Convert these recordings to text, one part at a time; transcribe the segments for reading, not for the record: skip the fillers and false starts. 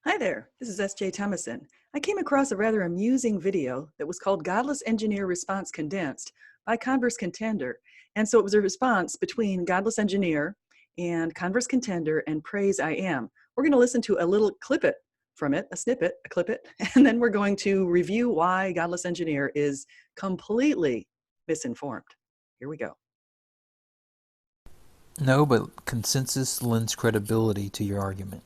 Hi there, this is S.J. Thomason. I came across a rather amusing video that was called Godless Engineer Response Condensed by Converse Contender. And so it was a response between Godless Engineer and Converse Contender and Praise I Am. We're going to listen to a little clip from it, a snippet, a clip it, and then we're going to review why Godless Engineer is completely misinformed. Here we go. No, but consensus lends credibility to your argument.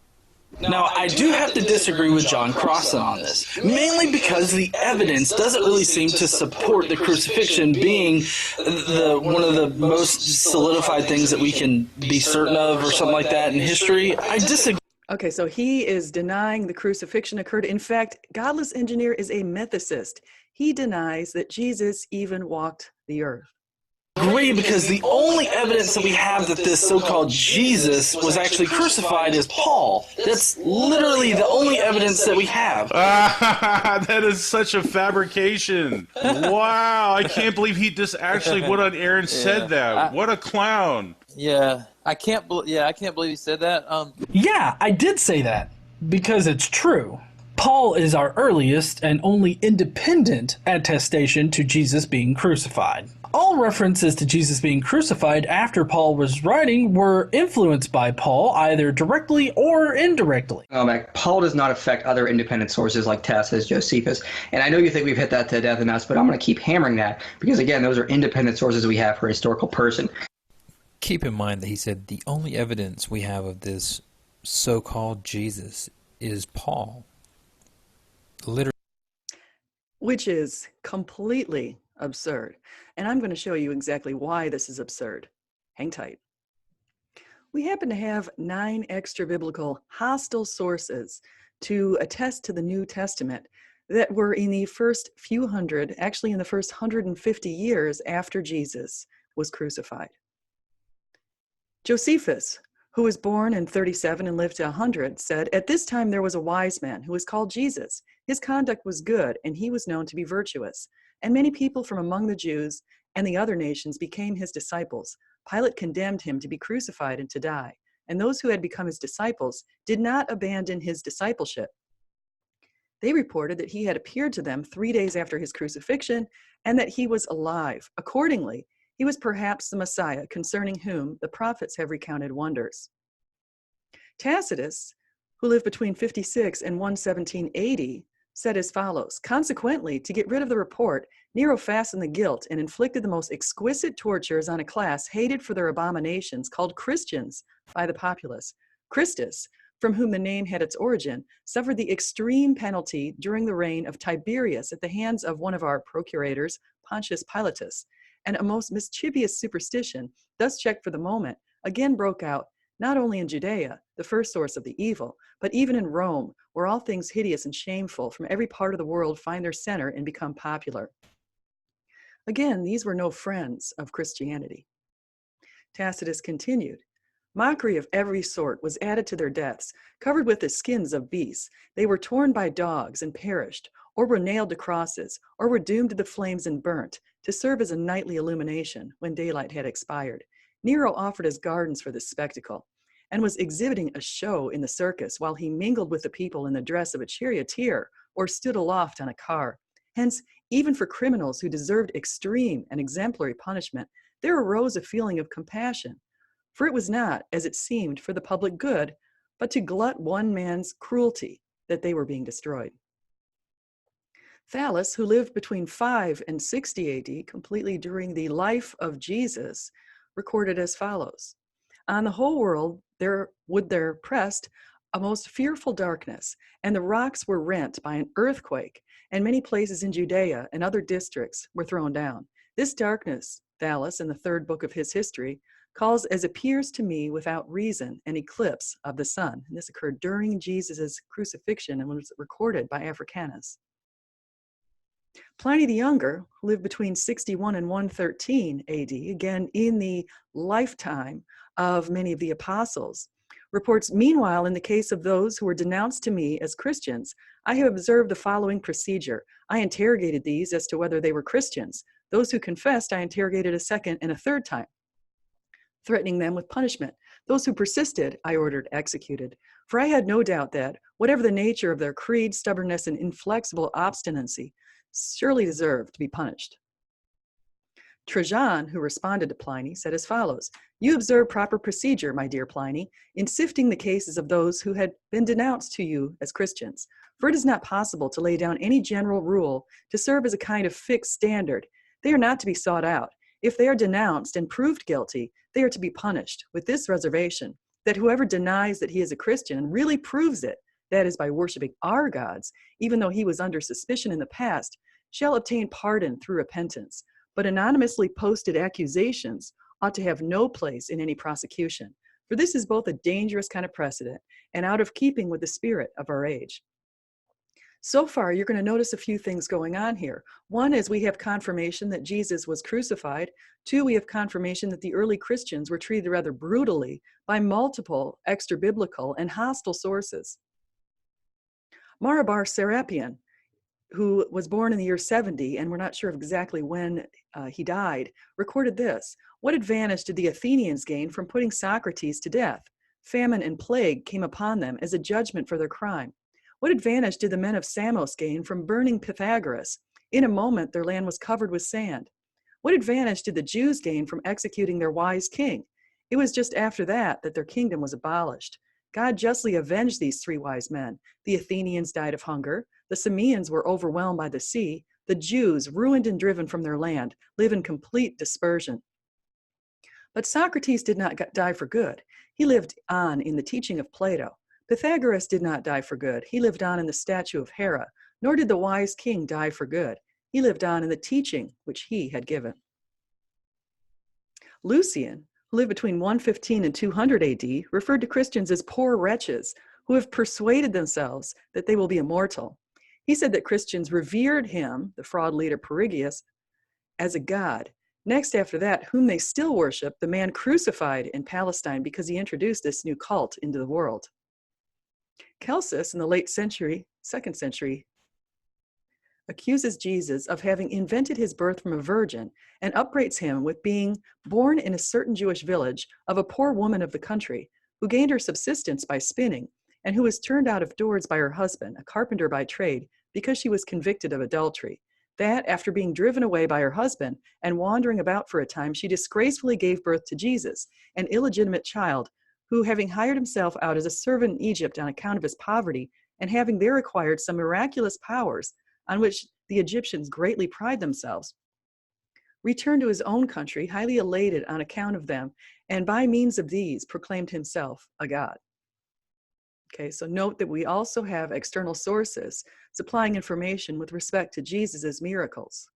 Now, I do have to disagree with John Crossan on this, mainly because the evidence doesn't really seem to support the crucifixion being one of the most solidified things that we can be certain of or something like that in history. I disagree. Okay, so he is denying the crucifixion occurred. In fact, Godless Engineer is a mythicist. He denies that Jesus even walked the earth. Because the only evidence that we have that this so-called Jesus was actually crucified is Paul. That's literally the only evidence that we have. That is such a fabrication. Wow, I can't believe he just actually went on air and said that. What a clown. Yeah, I can't believe he said that. Yeah, I did say that because it's true. Paul is our earliest and only independent attestation to Jesus being crucified. All references to Jesus being crucified after Paul was writing were influenced by Paul, either directly or indirectly. Paul does not affect other independent sources like Tacitus, Josephus, and I know you think we've hit that to death and us, but I'm going to keep hammering that because, again, those are independent sources we have for a historical person. Keep in mind that he said the only evidence we have of this so-called Jesus is Paul. Literally. Which is completely absurd. And I'm going to show you exactly why this is absurd. Hang tight. We happen to have 9 extra-biblical hostile sources to attest to the New Testament that were in the first few hundred, actually in the first 150 years after Jesus was crucified. Josephus, who was born in 37 and lived to 100, said, "At this time there was a wise man who was called Jesus. His conduct was good, and he was known to be virtuous. And many people from among the Jews and the other nations became his disciples. Pilate condemned him to be crucified and to die. And those who had become his disciples did not abandon his discipleship. They reported that he had appeared to them 3 days after his crucifixion and that he was alive. Accordingly, he was perhaps the Messiah, concerning whom the prophets have recounted wonders." Tacitus, who lived between 56 and 117 AD, said as follows: "Consequently, to get rid of the report, Nero fastened the guilt and inflicted the most exquisite tortures on a class hated for their abominations, called Christians by the populace. Christus, from whom the name had its origin, suffered the extreme penalty during the reign of Tiberius at the hands of one of our procurators, Pontius Pilatus. And a most mischievous superstition, thus checked for the moment, again broke out, not only in Judea, the first source of the evil, but even in Rome, where all things hideous and shameful from every part of the world find their center and become popular." Again, these were no friends of Christianity. Tacitus continued, "Mockery of every sort was added to their deaths, covered with the skins of beasts. They were torn by dogs and perished, or were nailed to crosses, or were doomed to the flames and burnt, to serve as a nightly illumination when daylight had expired. Nero offered his gardens for this spectacle, and was exhibiting a show in the circus while he mingled with the people in the dress of a charioteer or stood aloft on a car. Hence, even for criminals who deserved extreme and exemplary punishment, there arose a feeling of compassion, for it was not, as it seemed, for the public good, but to glut one man's cruelty that they were being destroyed." Thallus, who lived between 5 and 60 AD, completely during the life of Jesus, recorded as follows: "On the whole world there pressed a most fearful darkness, and the rocks were rent by an earthquake, and many places in Judea and other districts were thrown down. This darkness," Thallus, in the 3rd book of his history, calls, "as appears to me without reason, an eclipse of the sun." And this occurred during Jesus' crucifixion and was recorded by Africanus. Pliny the Younger, who lived between 61 and 113 AD, again in the lifetime of many of the apostles, reports, "Meanwhile, in the case of those who were denounced to me as Christians, I have observed the following procedure. I interrogated these as to whether they were Christians. Those who confessed, I interrogated a second and a third time, threatening them with punishment. Those who persisted, I ordered executed. For I had no doubt that, whatever the nature of their creed, stubbornness, and inflexible obstinacy, surely deserve to be punished. Trajan, who responded to Pliny, said as follows: "You observe proper procedure, my dear Pliny, in sifting the cases of those who had been denounced to you as Christians. For it is not possible to lay down any general rule to serve as a kind of fixed standard. They are not to be sought out. If they are denounced and proved guilty, they are to be punished, with this reservation, that whoever denies that he is a Christian and really proves it, that is by worshiping our gods, even though he was under suspicion in the past, shall obtain pardon through repentance. But anonymously posted accusations ought to have no place in any prosecution, for this is both a dangerous kind of precedent and out of keeping with the spirit of our age." So far, you're going to notice a few things going on here. One is we have confirmation that Jesus was crucified. Two, we have confirmation that the early Christians were treated rather brutally by multiple extra-biblical and hostile sources. Bar-Serapion, who was born in the year 70, and we're not sure of exactly when he died, recorded this: "What advantage did the Athenians gain from putting Socrates to death? Famine and plague came upon them as a judgment for their crime. What advantage did the men of Samos gain from burning Pythagoras? In a moment their land was covered with sand. What advantage did the Jews gain from executing their wise king? It was just after that their kingdom was abolished. God justly avenged these three wise men. The Athenians died of hunger. The Sameans were overwhelmed by the sea. The Jews, ruined and driven from their land, live in complete dispersion. But Socrates did not die for good. He lived on in the teaching of Plato. Pythagoras did not die for good. He lived on in the statue of Hera. Nor did the wise king die for good. He lived on in the teaching which he had given." Lucian, who lived between 115 and 200 AD, referred to Christians as poor wretches who have persuaded themselves that they will be immortal. He said that Christians revered him, the fraud leader Perigius, as a god. Next after that, whom they still worship, the man crucified in Palestine because he introduced this new cult into the world. Celsus, in the late second century, accuses Jesus of having invented his birth from a virgin and upbraids him with being born in a certain Jewish village of a poor woman of the country who gained her subsistence by spinning and who was turned out of doors by her husband, a carpenter by trade, because she was convicted of adultery. That, after being driven away by her husband and wandering about for a time, she disgracefully gave birth to Jesus, an illegitimate child, who, having hired himself out as a servant in Egypt on account of his poverty, and having there acquired some miraculous powers on which the Egyptians greatly pride themselves, returned to his own country, highly elated on account of them, and by means of these proclaimed himself a god. Okay, so note that we also have external sources supplying information with respect to Jesus' miracles.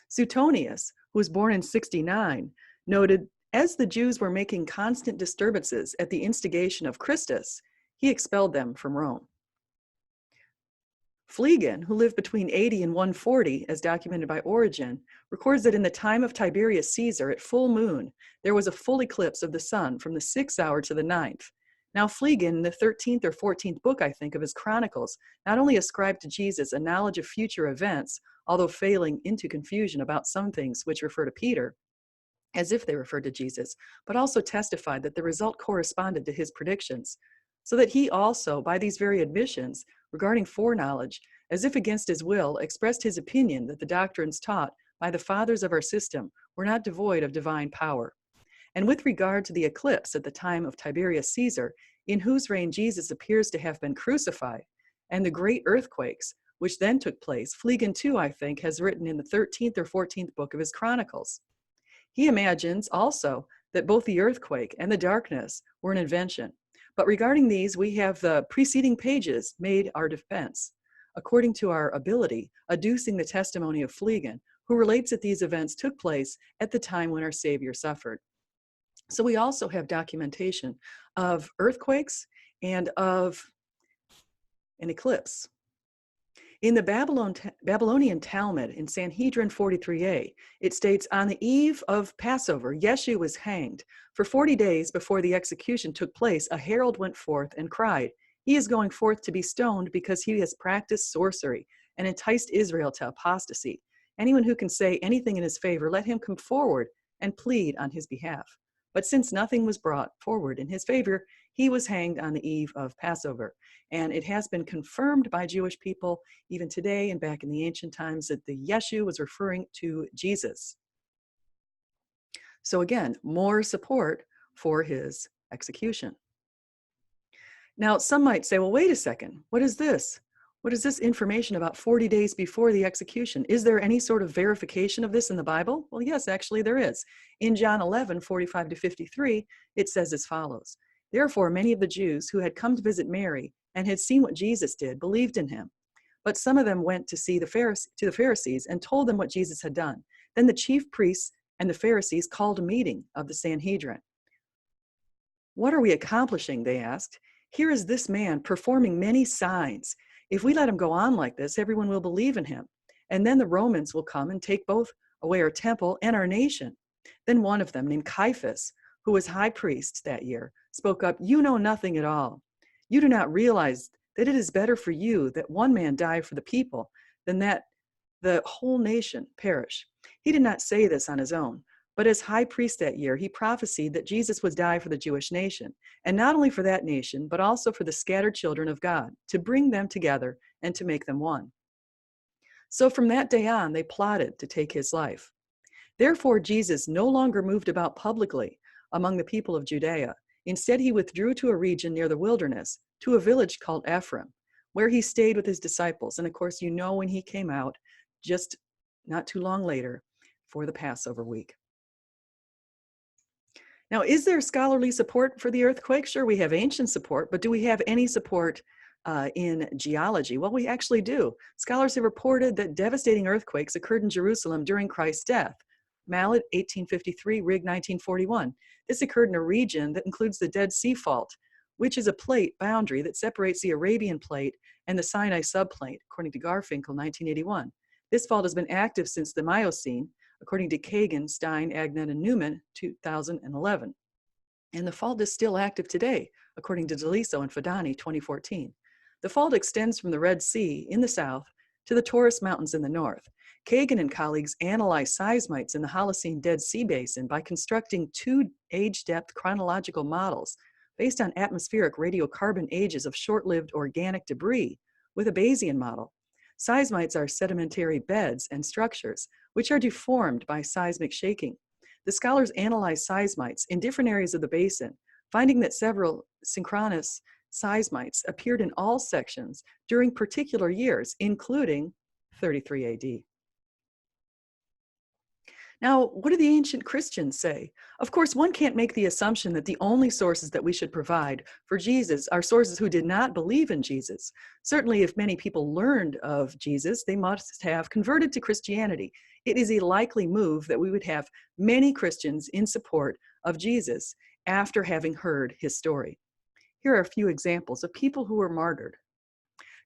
Suetonius, who was born in 69, noted, as the Jews were making constant disturbances at the instigation of Christus, he expelled them from Rome. Phlegon, who lived between 80 and 140, as documented by Origen, records that in the time of Tiberius Caesar, at full moon, there was a full eclipse of the sun from the 6th hour to the 9th. Now Phlegon, in the 13th or 14th book, I think, of his Chronicles, not only ascribed to Jesus a knowledge of future events, although failing into confusion about some things which refer to Peter, as if they referred to Jesus, but also testified that the result corresponded to his predictions, so that he also, by these very admissions regarding foreknowledge, as if against his will, expressed his opinion that the doctrines taught by the fathers of our system were not devoid of divine power. And with regard to the eclipse at the time of Tiberius Caesar, in whose reign Jesus appears to have been crucified, and the great earthquakes which then took place, Phlegon too, I think, has written in the 13th or 14th book of his Chronicles. He imagines also that both the earthquake and the darkness were an invention. But regarding these, we have the preceding pages made our defense, according to our ability, adducing the testimony of Phlegon, who relates that these events took place at the time when our Savior suffered. So we also have documentation of earthquakes and of an eclipse. In the Babylonian Talmud, in Sanhedrin 43a, it states, on the eve of Passover, Yeshu was hanged. For 40 days before the execution took place, a herald went forth and cried, he is going forth to be stoned because he has practiced sorcery and enticed Israel to apostasy. Anyone who can say anything in his favor, let him come forward and plead on his behalf. But since nothing was brought forward in his favor, he was hanged on the eve of Passover. And it has been confirmed by Jewish people, even today and back in the ancient times, that the Yeshu was referring to Jesus. So again, more support for his execution. Now, some might say, well, wait a second, what is this? What is this information about 40 days before the execution? Is there any sort of verification of this in the Bible? Well, yes, actually there is. In John 11, 45 to 53, it says as follows: Therefore, many of the Jews who had come to visit Mary and had seen what Jesus did believed in him. But some of them went to see the Pharisees and told them what Jesus had done. Then the chief priests and the Pharisees called a meeting of the Sanhedrin. What are we accomplishing? They asked. Here is this man performing many signs. If we let him go on like this, everyone will believe in him. And then the Romans will come and take both away our temple and our nation. Then one of them, named Caiaphas, who was high priest that year, spoke up, You know nothing at all. You do not realize that it is better for you that one man die for the people than that the whole nation perish. He did not say this on his own, but as high priest that year, he prophesied that Jesus would die for the Jewish nation, and not only for that nation, but also for the scattered children of God, to bring them together and to make them one. So from that day on, they plotted to take his life. Therefore, Jesus no longer moved about publicly among the people of Judea. Instead, he withdrew to a region near the wilderness, to a village called Ephraim, where he stayed with his disciples. And of course, you know when he came out, just not too long later, for the Passover week. Now, is there scholarly support for the earthquake? Sure, we have ancient support, but do we have any support in geology? Well, we actually do. Scholars have reported that devastating earthquakes occurred in Jerusalem during Christ's death. Mallet, 1853, Rig, 1941. This occurred in a region that includes the Dead Sea Fault, which is a plate boundary that separates the Arabian Plate and the Sinai subplate, according to Garfinkel, 1981. This fault has been active since the Miocene, according to Kagan, Stein, Agnon, and Newman, 2011. And the fault is still active today, according to Deliso and Fadani, 2014. The fault extends from the Red Sea in the south to the Taurus Mountains in the north. Kagan and colleagues analyzed seismites in the Holocene Dead Sea Basin by constructing two age-depth chronological models based on atmospheric radiocarbon ages of short-lived organic debris with a Bayesian model. Seismites are sedimentary beds and structures which are deformed by seismic shaking. The scholars analyzed seismites in different areas of the basin, finding that several synchronous seismites appeared in all sections during particular years, including 33 AD. Now, what do the ancient Christians say? Of course, one can't make the assumption that the only sources that we should provide for Jesus are sources who did not believe in Jesus. Certainly, if many people learned of Jesus, they must have converted to Christianity. It is a likely move that we would have many Christians in support of Jesus after having heard his story. Here are a few examples of people who were martyred.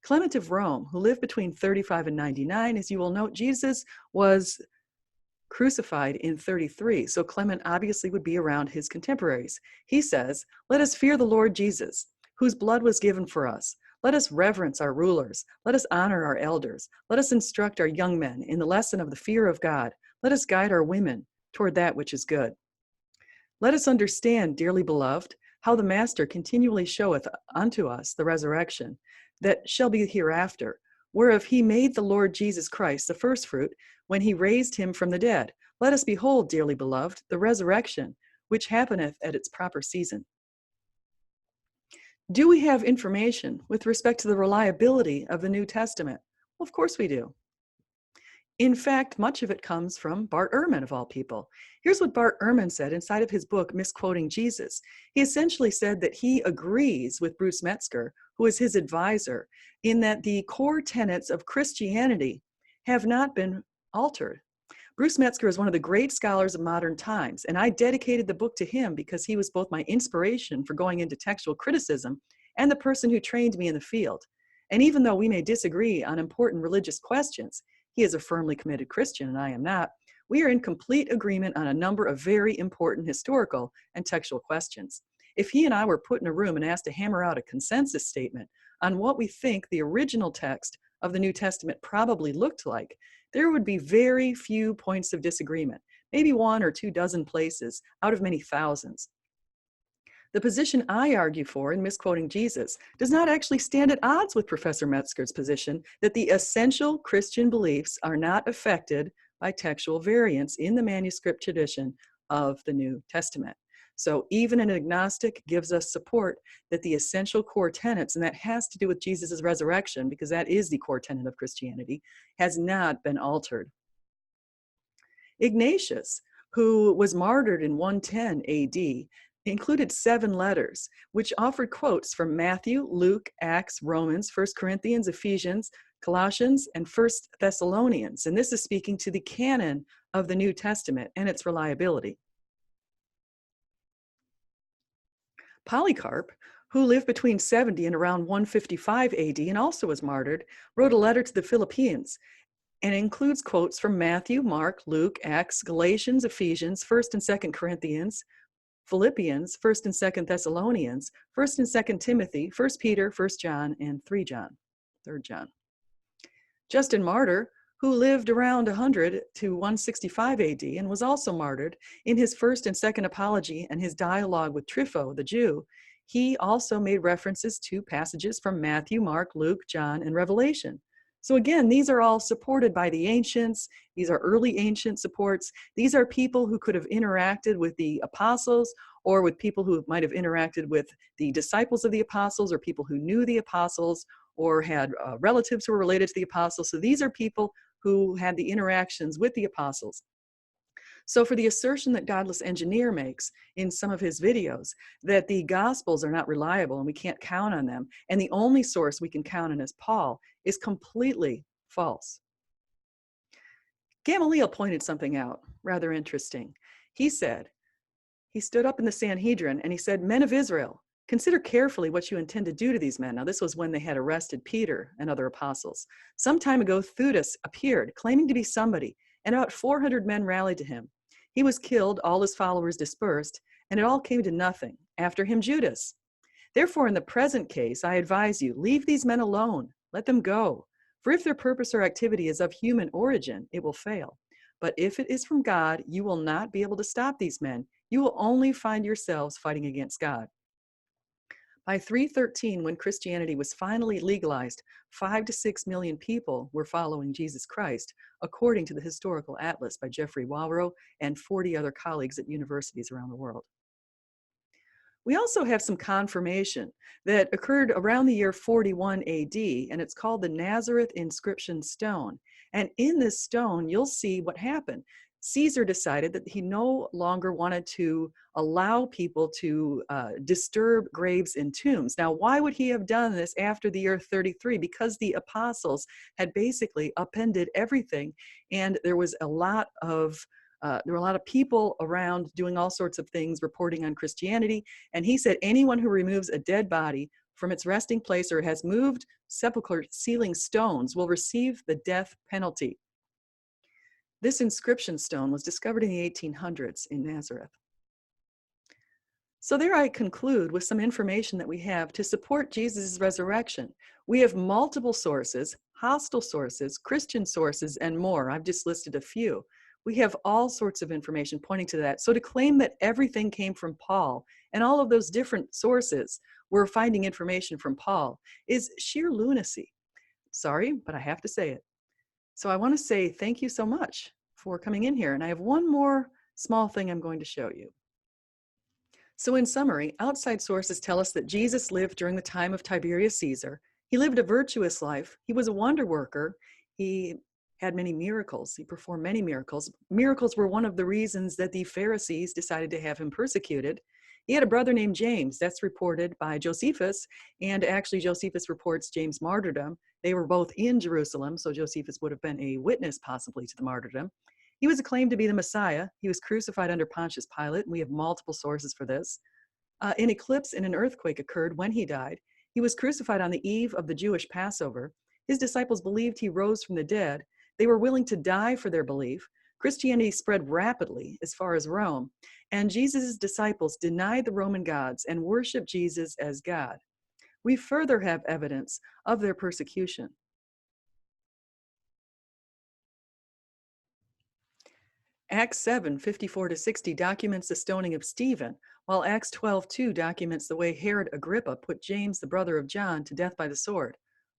Clement of Rome, who lived between 35 and 99, as you will note, Jesus was crucified in 33, so Clement obviously would be around his contemporaries. He says, "Let us fear the Lord Jesus, whose blood was given for us. Let us reverence our rulers. Let us honor our elders. Let us instruct our young men in the lesson of the fear of God. Let us guide our women toward that which is good. Let us understand, dearly beloved, how the Master continually showeth unto us the resurrection that shall be hereafter, whereof he made the Lord Jesus Christ the firstfruit, when he raised him from the dead. Let us behold, dearly beloved, the resurrection, which happeneth at its proper season." Do we have information with respect to the reliability of the New Testament? Well, of course we do. In fact, much of it comes from Bart Ehrman, of all people. Here's what Bart Ehrman said inside of his book, Misquoting Jesus. He essentially said that he agrees with Bruce Metzger, who is his advisor, in that the core tenets of Christianity have not been altered. Bruce Metzger is one of the great scholars of modern times, and I dedicated the book to him because he was both my inspiration for going into textual criticism and the person who trained me in the field. And even though we may disagree on important religious questions, he is a firmly committed Christian and I am not, we are in complete agreement on a number of very important historical and textual questions. If he and I were put in a room and asked to hammer out a consensus statement on what we think the original text of the New Testament probably looked like, there would be very few points of disagreement. maybe 1 or 2 dozen places out of many thousands. The position I argue for in misquoting Jesus does not actually stand at odds with Professor Metzger's position that the essential Christian beliefs are not affected by textual variants in the manuscript tradition of the New Testament. So even an agnostic gives us support that the essential core tenets, and that has to do with Jesus' resurrection, because that is the core tenet of Christianity, has not been altered. Ignatius, who was martyred in 110 AD, included 7 letters, which offered quotes from Matthew, Luke, Acts, Romans, 1 Corinthians, Ephesians, Colossians, and 1 Thessalonians. And this is speaking to the canon of the New Testament and its reliability. Polycarp, who lived between 70 and around 155 AD and also was martyred, wrote a letter to the Philippians and includes quotes from Matthew, Mark, Luke, Acts, Galatians, Ephesians, 1st and 2nd Corinthians, Philippians, 1st and 2nd Thessalonians, 1st and 2nd Timothy, 1 Peter, 1 John, and 3 John. Justin Martyr, who lived around 100 to 165 AD and was also martyred, in his 1st and 2nd Apology and his dialogue with Trypho, the Jew, he also made references to passages from Matthew, Mark, Luke, John, and Revelation. So again, these are all supported by the ancients. These are early ancient supports. These are people who could have interacted with the apostles, or with people who might have interacted with the disciples of the apostles, or people who knew the apostles, or had relatives who were related to the apostles. So these are people who had the interactions with the apostles. So for the assertion that Godless Engineer makes in some of his videos, that the Gospels are not reliable and we can't count on them, and the only source we can count on is Paul, is completely false. Gamaliel pointed something out, rather interesting. He said, he stood up in the Sanhedrin and he said, "Men of Israel, consider carefully what you intend to do to these men." Now, this was when they had arrested Peter and other apostles. Some time ago, Theudas appeared, claiming to be somebody, and about 400 men rallied to him. He was killed, all his followers dispersed, and it all came to nothing. After him, Judas. Therefore, in the present case, I advise you, leave these men alone. Let them go. For if their purpose or activity is of human origin, it will fail. But if it is from God, you will not be able to stop these men. You will only find yourselves fighting against God. By 313, when Christianity was finally legalized, 5 to 6 million people were following Jesus Christ, according to the Historical Atlas by Jeffrey Walrow and 40 other colleagues at universities around the world. We also have some confirmation that occurred around the year 41 AD, and it's called the Nazareth Inscription Stone. And in this stone, you'll see what happened. Caesar decided that he no longer wanted to allow people to disturb graves and tombs. Now, why would he have done this after the year 33? Because the apostles had basically upended everything, and there was a lot of there were a lot of people around doing all sorts of things, reporting on Christianity. And he said, anyone who removes a dead body from its resting place or has moved sepulchre sealing stones will receive the death penalty. This inscription stone was discovered in the 1800s in Nazareth. So there I conclude with some information that we have to support Jesus' resurrection. We have multiple sources, hostile sources, Christian sources, and more. I've just listed a few. We have all sorts of information pointing to that. So to claim that everything came from Paul and all of those different sources were finding information from Paul is sheer lunacy. Sorry, but I have to say it. So I want to say thank you so much for coming in here. And I have one more small thing I'm going to show you. So in summary, outside sources tell us that Jesus lived during the time of Tiberius Caesar. He lived a virtuous life. He was a wonder worker. He had many miracles. He performed many miracles. Miracles were one of the reasons that the Pharisees decided to have him persecuted. He had a brother named James. That's reported by Josephus. And actually, Josephus reports James' martyrdom. They were both in Jerusalem, so Josephus would have been a witness possibly to the martyrdom. He was acclaimed to be the Messiah. He was crucified under Pontius Pilate, and we have multiple sources for this. An eclipse and an earthquake occurred when he died. He was crucified on the eve of the Jewish Passover. His disciples believed he rose from the dead. They were willing to die for their belief. Christianity spread rapidly as far as Rome, and Jesus' disciples denied the Roman gods and worshiped Jesus as God. We further have evidence of their persecution. Acts 7:54-60 documents the stoning of Stephen, while Acts 12:2 documents the way Herod Agrippa put James, the brother of John, to death by the sword.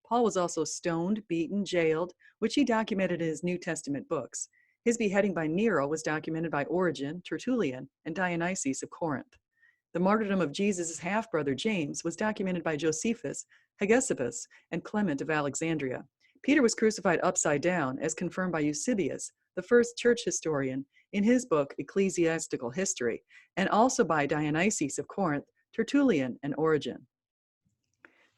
Paul was also stoned, beaten, jailed, which he documented in his New Testament books. His beheading by Nero was documented by Origen, Tertullian, and Dionysius of Corinth. The martyrdom of Jesus' half-brother James was documented by Josephus, Hegesippus, and Clement of Alexandria. Peter was crucified upside down, as confirmed by Eusebius, the first church historian, in his book Ecclesiastical History, and also by Dionysius of Corinth, Tertullian, and Origen.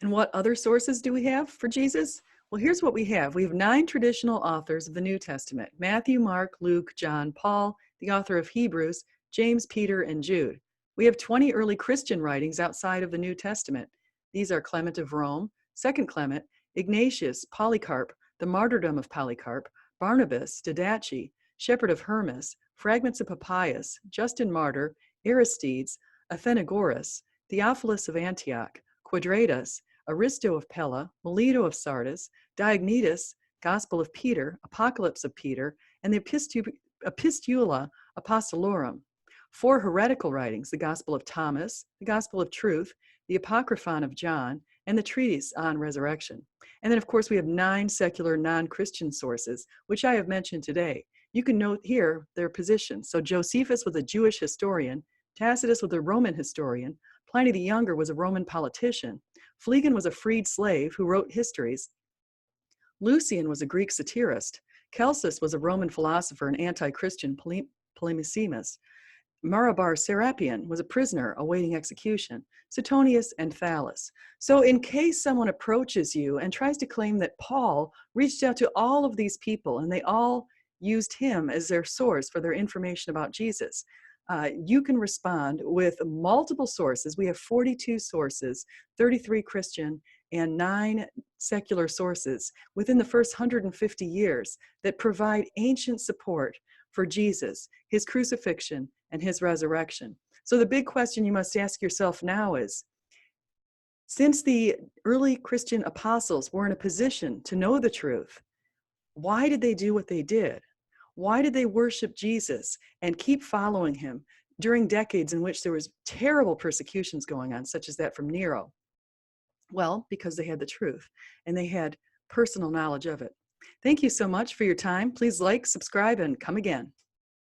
And what other sources do we have for Jesus? Well, here's what we have. We have 9 traditional authors of the New Testament: Matthew, Mark, Luke, John, Paul, the author of Hebrews, James, Peter, and Jude. We have 20 early Christian writings outside of the New Testament. These are Clement of Rome, Second Clement, Ignatius, Polycarp, the Martyrdom of Polycarp, Barnabas, Didache, Shepherd of Hermas, fragments of Papias, Justin Martyr, Aristides, Athenagoras, Theophilus of Antioch, Quadratus, Aristo of Pella, Melito of Sardis, Diognetus, Gospel of Peter, Apocalypse of Peter, and the Epistula Apostolorum. 4 heretical writings: the Gospel of Thomas, the Gospel of Truth, the Apocryphon of John, and the Treatise on Resurrection. And then, of course, we have 9 secular non-Christian sources, which I have mentioned today. You can note here their positions. So Josephus was a Jewish historian, Tacitus was a Roman historian, Pliny the Younger was a Roman politician, Phlegon was a freed slave who wrote histories, Lucian was a Greek satirist, Celsus was a Roman philosopher and anti-Christian polemicist, Bar-Serapion was a prisoner awaiting execution, Suetonius, and Thales. So in case someone approaches you and tries to claim that Paul reached out to all of these people and they all used him as their source for their information about Jesus, you can respond with multiple sources. We have 42 sources, 33 Christian and 9 secular sources within the first 150 years that provide ancient support for Jesus, his crucifixion, and his resurrection. So the big question you must ask yourself now is, since the early Christian apostles were in a position to know the truth, why did they do what they did? Why did they worship Jesus and keep following him during decades in which there was terrible persecutions going on, such as that from Nero? Well, because they had the truth and they had personal knowledge of it. Thank you so much for your time. Please like, subscribe, and come again.